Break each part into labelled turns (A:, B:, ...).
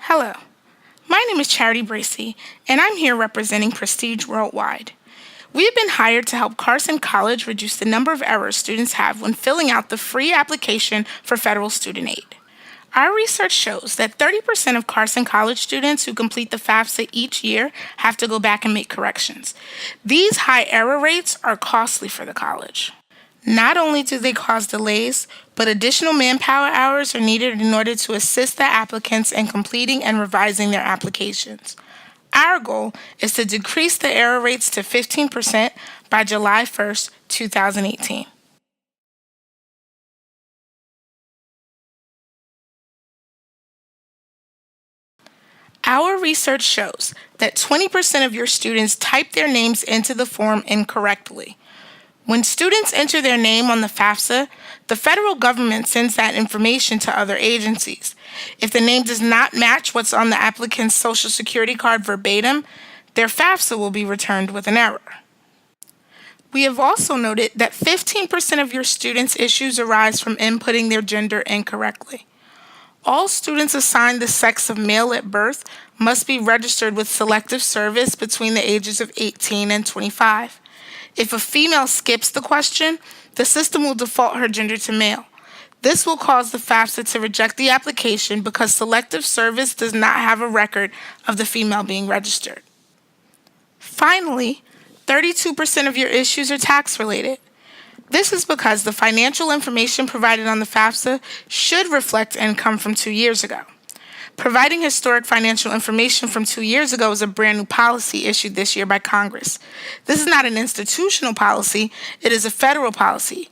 A: Hello, my name is Charity Bracey, and I'm here representing Prestige Worldwide. We have been hired to help Carson College reduce the number of errors students have when filling out the free application for federal student aid. Our research shows that 30% of Carson College students who complete the FAFSA each year have to go back and make corrections. These high error rates are costly for the college. Not only do they cause delays, but additional manpower hours are needed in order to assist the applicants in completing and revising their applications. Our goal is to decrease the error rates to 15% by July 1st, 2018. Our research shows that 20% of your students type their names into the form incorrectly. When students enter their name on the FAFSA, the federal government sends that information to other agencies. If the name does not match what's on the applicant's Social Security card verbatim, their FAFSA will be returned with an error. We have also noted that 15% of your students' issues arise from inputting their gender incorrectly. All students assigned the sex of male at birth must be registered with Selective Service between the ages of 18 and 25. If a female skips the question, the system will default her gender to male. This will cause the FAFSA to reject the application because Selective Service does not have a record of the female being registered. Finally, 32% of your issues are tax-related. This is because the financial information provided on the FAFSA should reflect income from 2 years ago. Providing historic financial information from 2 years ago is a brand new policy issued this year by Congress. This is not an institutional policy, it is a federal policy.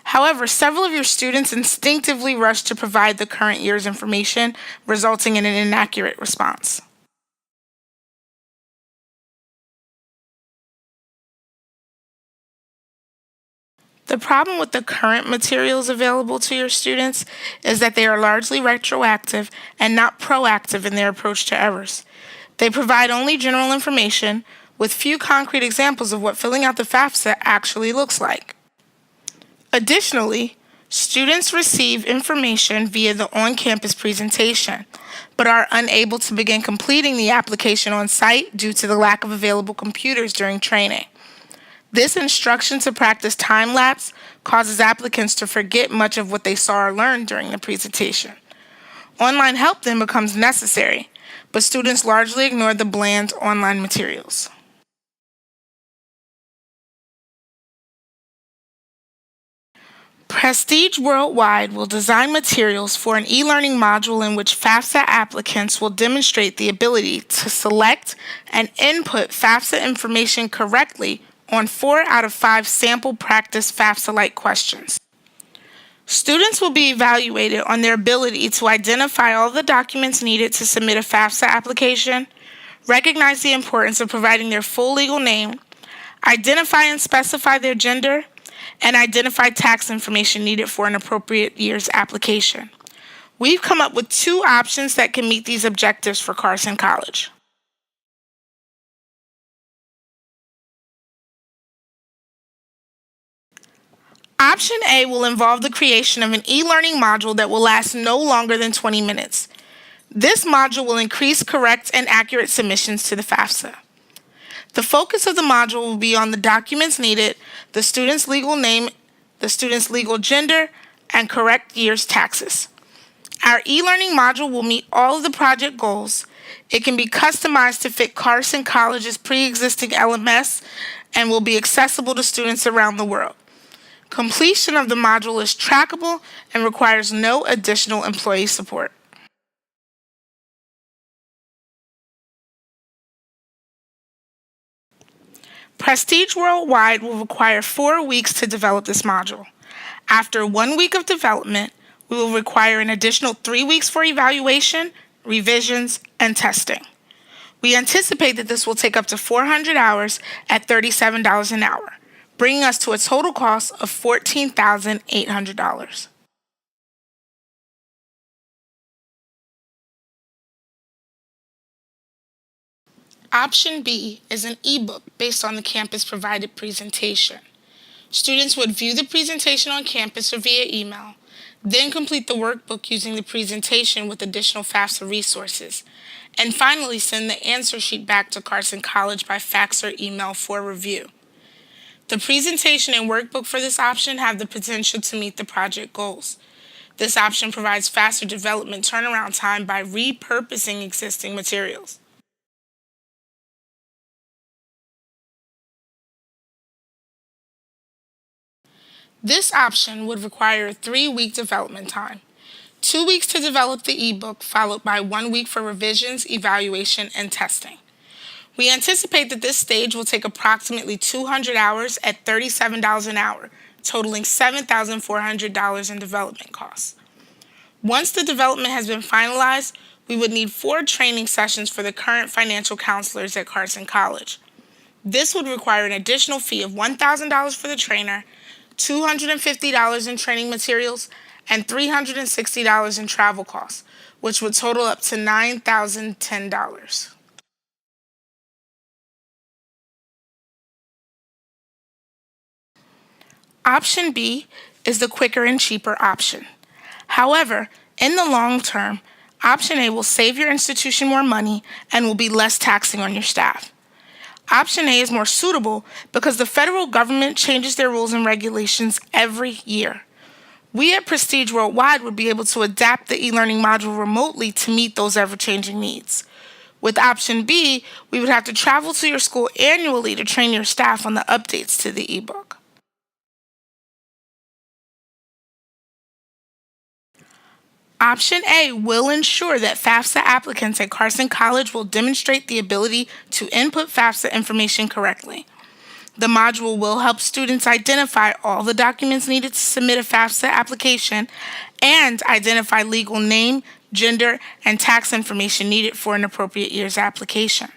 A: However, several of your students instinctively rush to provide the current year's information, resulting in an inaccurate response. The problem with the current materials available to your students is that they are largely retroactive and not proactive in their approach to errors. They provide only general information with few concrete examples of what filling out the FAFSA actually looks like. Additionally, students receive information via the on-campus presentation, but are unable to begin completing the application on site due to the lack of available computers during training. This instruction to practice time-lapse causes applicants to forget much of what they saw or learned during the presentation. Online help then becomes necessary, but students largely ignore the bland online materials. Prestige Worldwide will design materials for an e-learning module in which FAFSA applicants will demonstrate the ability to select and input FAFSA information correctly on 4 out of 5 sample practice FAFSA-like questions. Students will be evaluated on their ability to identify all the documents needed to submit a FAFSA application, recognize the importance of providing their full legal name, identify and specify their gender, and identify tax information needed for an appropriate year's application. We've come up with 2 options that can meet these objectives for Carson College. Option A will involve the creation of an e-learning module that will last no longer than 20 minutes. This module will increase correct and accurate submissions to the FAFSA. The focus of the module will be on the documents needed, the student's legal name, the student's legal gender, and correct year's taxes. Our e-learning module will meet all of the project goals. It can be customized to fit Carson College's pre-existing LMS and will be accessible to students around the world. Completion of the module is trackable and requires no additional employee support. Prestige Worldwide will require 4 weeks to develop this module. After 1 week of development, we will require an additional 3 weeks for evaluation, revisions, and testing. We anticipate that this will take up to 400 hours at $37 an hour, bringing us to a total cost of $14,800. Option B is an ebook based on the campus-provided presentation. Students would view the presentation on campus or via email, Then complete the workbook using the presentation with additional FAFSA resources. And finally, send the answer sheet back to Carson College by fax or email for review. The presentation and workbook for this option have the potential to meet the project goals. This option provides faster development turnaround time by repurposing existing materials. This option would require a 3-week development time. 2 weeks to develop the ebook, followed by 1 week for revisions, evaluation, and testing. We anticipate that this stage will take approximately 200 hours at $37 an hour, totaling $7,400 in development costs. Once the development has been finalized, we would need 4 training sessions for the current financial counselors at Carson College. This would require an additional fee of $1,000 for the trainer, $250 in training materials, and $360 in travel costs, which would total up to $9,010. Option B is the quicker and cheaper option. However, in the long term, Option A will save your institution more money and will be less taxing on your staff. Option A is more suitable because the federal government changes their rules and regulations every year. We at Prestige Worldwide would be able to adapt the e-learning module remotely to meet those ever-changing needs. With Option B, we would have to travel to your school annually to train your staff on the updates to the ebook. Option A will ensure that FAFSA applicants at Carson College will demonstrate the ability to input FAFSA information correctly. The module will help students identify all the documents needed to submit a FAFSA application and identify legal name, gender, and tax information needed for an appropriate year's application.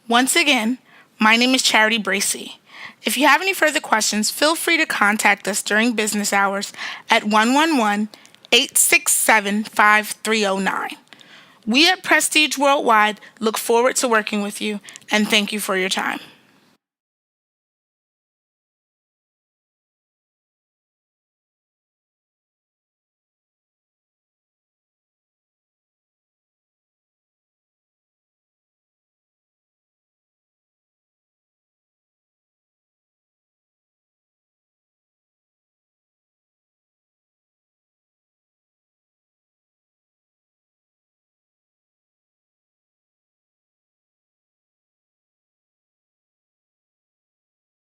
A: Once again, my name is Charity Bracey. If you have any further questions, feel free to contact us during business hours at 111-867-5309. We at Prestige Worldwide look forward to working with you, and thank you for your time.